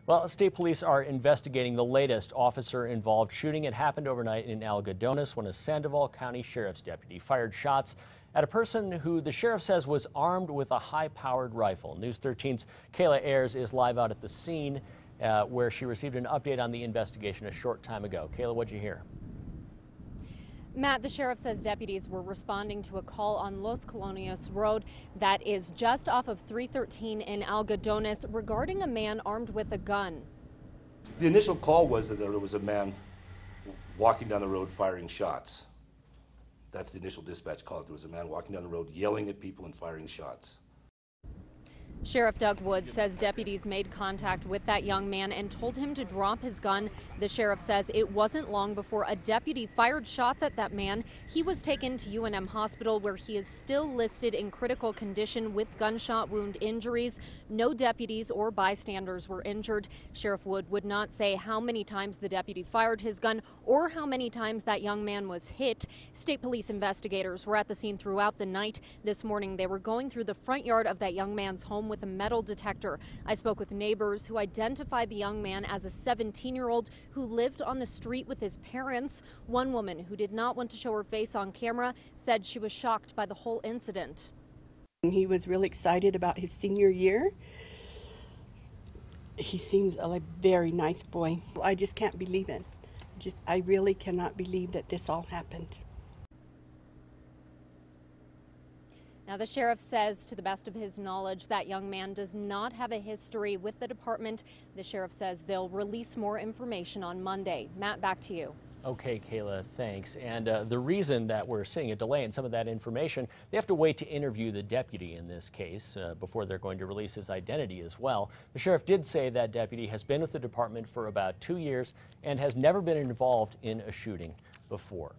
Well, state police are investigating the latest officer-involved shooting. It happened overnight in Algodones when a Sandoval County Sheriff's deputy fired shots at a person who the sheriff says was armed with a high-powered rifle. News 13's Kayla Ayers is live out at the scene where she received an update on the investigation a short time ago. Kayla, what'd you hear? Matt, the sheriff says deputies were responding to a call on Los Colonios Road that is just off of 313 in Algodones regarding a man armed with a gun. The initial call was that there was a man walking down the road firing shots. That's the initial dispatch call. There was a man walking down the road yelling at people and firing shots. Sheriff Doug Wood says deputies made contact with that young man and told him to drop his gun. The sheriff says it wasn't long before a deputy fired shots at that man. He was taken to UNM Hospital where he is still listed in critical condition with gunshot wound injuries. No deputies or bystanders were injured. Sheriff Wood would not say how many times the deputy fired his gun or how many times that young man was hit. State police investigators were at the scene throughout the night. This morning they were going through the front yard of that young man's home with a metal detector. I spoke with neighbors who identified the young man as a 17-year-old who lived on the street with his parents. One woman who did not want to show her face on camera said she was shocked by the whole incident. He was really excited about his senior year. He seems like a very nice boy. I just can't believe it. I really cannot believe that this all happened. Now, the sheriff says, to the best of his knowledge, that young man does not have a history with the department. The sheriff says they'll release more information on Monday. Matt, back to you. Okay, Kayla, thanks. And the reason that we're seeing a delay in some of that information, they have to wait to interview the deputy in this case before they're going to release his identity as well. The sheriff did say that deputy has been with the department for about 2 years and has never been involved in a shooting before.